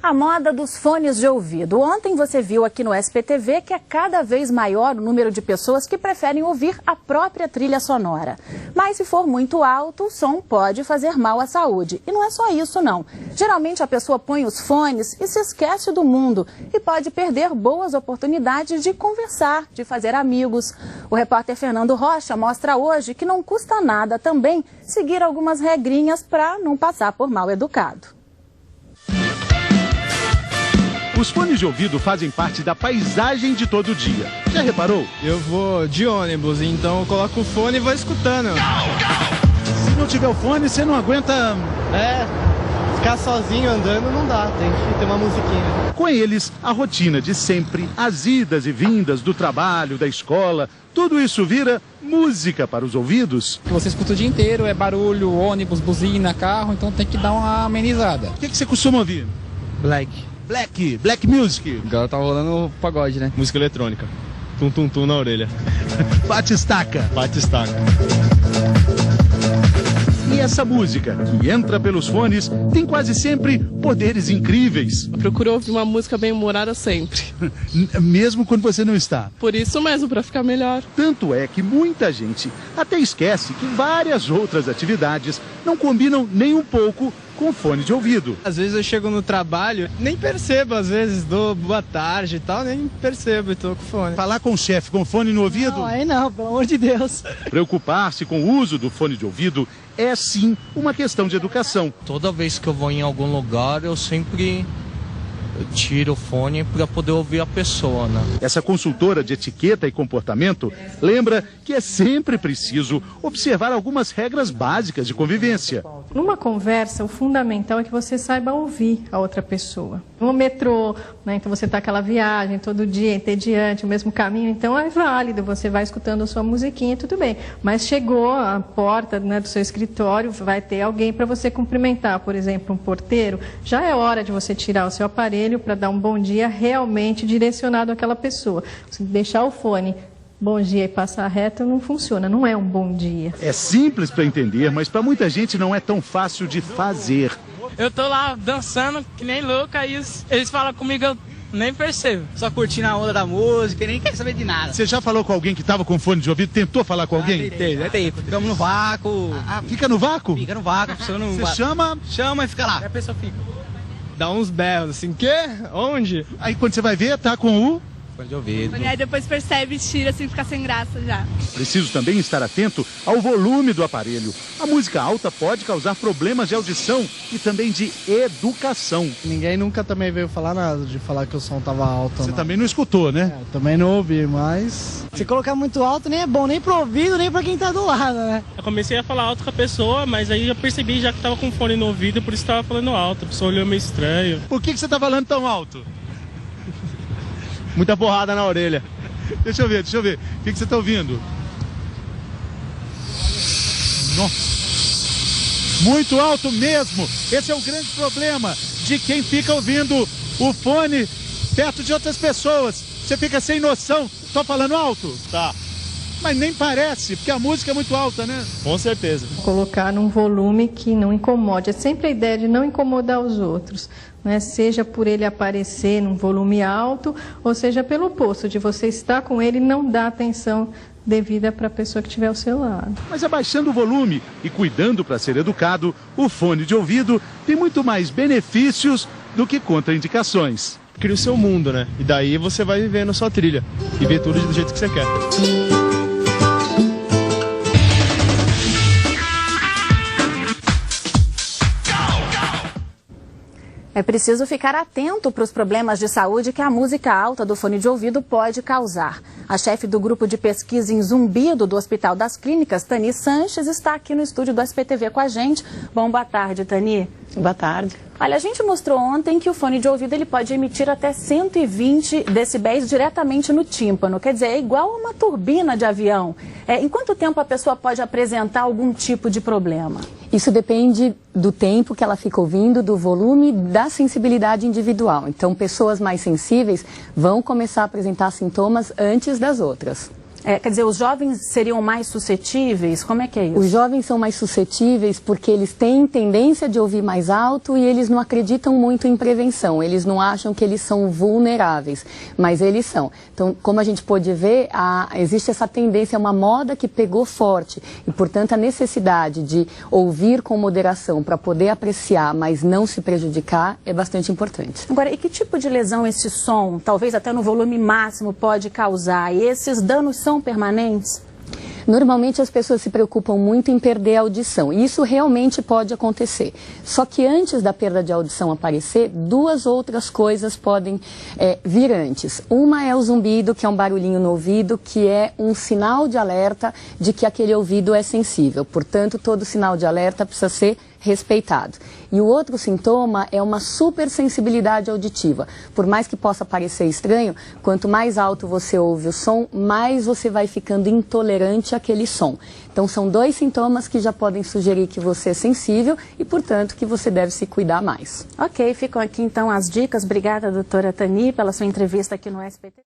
A moda dos fones de ouvido. Ontem você viu aqui no SPTV que é cada vez maior o número de pessoas que preferem ouvir a própria trilha sonora. Mas se for muito alto, o som pode fazer mal à saúde. E não é só isso, não. Geralmente a pessoa põe os fones e se esquece do mundo e pode perder boas oportunidades de conversar, de fazer amigos. O repórter Fernando Rocha mostra hoje que não custa nada também seguir algumas regrinhas para não passar por mal educado. Os fones de ouvido fazem parte da paisagem de todo dia. Já reparou? Eu vou de ônibus, então eu coloco o fone e vou escutando. Se não tiver o fone, você não aguenta... Ficar sozinho andando não dá, tem que ter uma musiquinha. Com eles, a rotina de sempre, as idas e vindas do trabalho, da escola, tudo isso vira música para os ouvidos. Você escuta o dia inteiro, é barulho, ônibus, buzina, carro, então tem que dar uma amenizada. O que você costuma ouvir? Black music. Agora tá rolando pagode, né? Música eletrônica. Tum tum tum na orelha. Batistaca. Batistaca. E essa música, que entra pelos fones, tem quase sempre poderes incríveis. Eu procuro ouvir uma música bem-humorada sempre. Mesmo quando você não está. Por isso mesmo, para ficar melhor. Tanto é que muita gente até esquece que várias outras atividades não combinam nem um pouco com fone de ouvido. Às vezes eu chego no trabalho, nem percebo, às vezes dou boa tarde e tal, nem percebo e tô com fone. Falar com o chefe com fone no ouvido? Não, aí não, pelo amor de Deus. Preocupar-se com o uso do fone de ouvido é sim uma questão de educação. Toda vez que eu vou em algum lugar, eu sempre tiro o fone para poder ouvir a pessoa, né? Essa consultora de etiqueta e comportamento lembra que é sempre preciso observar algumas regras básicas de convivência. Numa conversa, o fundamental é que você saiba ouvir a outra pessoa. No metrô, né, então você está aquela viagem todo dia, entediante, o mesmo caminho, então é válido, você vai escutando a sua musiquinha, tudo bem. Mas chegou à porta, né, do seu escritório, vai ter alguém para você cumprimentar, por exemplo, um porteiro, já é hora de você tirar o seu aparelho para dar um bom dia realmente direcionado àquela pessoa. Se deixar o fone bom dia e passar reto não funciona, não é um bom dia. É simples para entender, mas para muita gente não é tão fácil de fazer. Eu tô lá dançando que nem louca e eles falam comigo, eu nem percebo. Só curtindo a onda da música e nem quer saber de nada. Você já falou com alguém que estava com fone de ouvido? Tentou falar com alguém? Tentei. Ficamos no vácuo. Fica no vácuo? Fica no vácuo. A pessoa não... Você chama e fica lá. E a pessoa fica. Dá uns berros assim, quê? Onde? Aí quando você vai ver, tá com o fone de ouvido. E aí depois percebe, tira assim, fica sem graça já. Preciso também estar atento ao volume do aparelho. A música alta pode causar problemas de audição e também de educação. Ninguém nunca também veio falar nada de falar que o som tava alto. Você também não escutou, né? Também não ouvi, mas... Se colocar muito alto nem é bom, nem pro ouvido, nem pra quem tá do lado, né? Eu comecei a falar alto com a pessoa, mas aí eu percebi já que tava com fone no ouvido, por isso tava falando alto. A pessoa olhou meio estranho. Por que você tá falando tão alto? Muita porrada na orelha. Deixa eu ver. O que você tá ouvindo? Nossa. Muito alto mesmo. Esse é o grande problema de quem fica ouvindo o fone perto de outras pessoas. Você fica sem noção. Tô falando alto? Tá. Mas nem parece, porque a música é muito alta, né? Com certeza. Colocar num volume que não incomode. É sempre a ideia de não incomodar os outros, né? Seja por ele aparecer num volume alto, ou seja pelo oposto, de você estar com ele e não dar atenção devida para a pessoa que estiver ao seu lado. Mas abaixando o volume e cuidando para ser educado, o fone de ouvido tem muito mais benefícios do que contraindicações. Cria o seu mundo, né? E daí você vai vivendo a sua trilha e ver tudo do jeito que você quer. É preciso ficar atento para os problemas de saúde que a música alta do fone de ouvido pode causar. A chefe do grupo de pesquisa em Zumbido do Hospital das Clínicas, Tani Sanches, está aqui no estúdio do SPTV com a gente. Bom, boa tarde, Tani. Boa tarde. Olha, a gente mostrou ontem que o fone de ouvido ele pode emitir até 120 decibéis diretamente no tímpano. Quer dizer, é igual a uma turbina de avião. Em quanto tempo a pessoa pode apresentar algum tipo de problema? Isso depende do tempo que ela fica ouvindo, do volume, da sensibilidade individual. Então, pessoas mais sensíveis vão começar a apresentar sintomas antes das outras. Quer dizer, os jovens seriam mais suscetíveis? Como é que é isso? Os jovens são mais suscetíveis porque eles têm tendência de ouvir mais alto e eles não acreditam muito em prevenção. Eles não acham que eles são vulneráveis, mas eles são. Então, como a gente pôde ver, existe essa tendência, uma moda que pegou forte. E, portanto, a necessidade de ouvir com moderação para poder apreciar, mas não se prejudicar, é bastante importante. Agora, e que tipo de lesão esse som, talvez até no volume máximo, pode causar? E esses danos são permanentes? Normalmente as pessoas se preocupam muito em perder a audição, e isso realmente pode acontecer. Só que antes da perda de audição aparecer, duas outras coisas podem vir antes. Uma é o zumbido, que é um barulhinho no ouvido, que é um sinal de alerta de que aquele ouvido é sensível. Portanto, todo sinal de alerta precisa ser respeitado. E o outro sintoma é uma supersensibilidade auditiva. Por mais que possa parecer estranho, quanto mais alto você ouve o som, mais você vai ficando intolerante àquele som. Então são dois sintomas que já podem sugerir que você é sensível e, portanto, que você deve se cuidar mais. Ok, ficam aqui então as dicas. Obrigada, doutora Tani, pela sua entrevista aqui no SBT.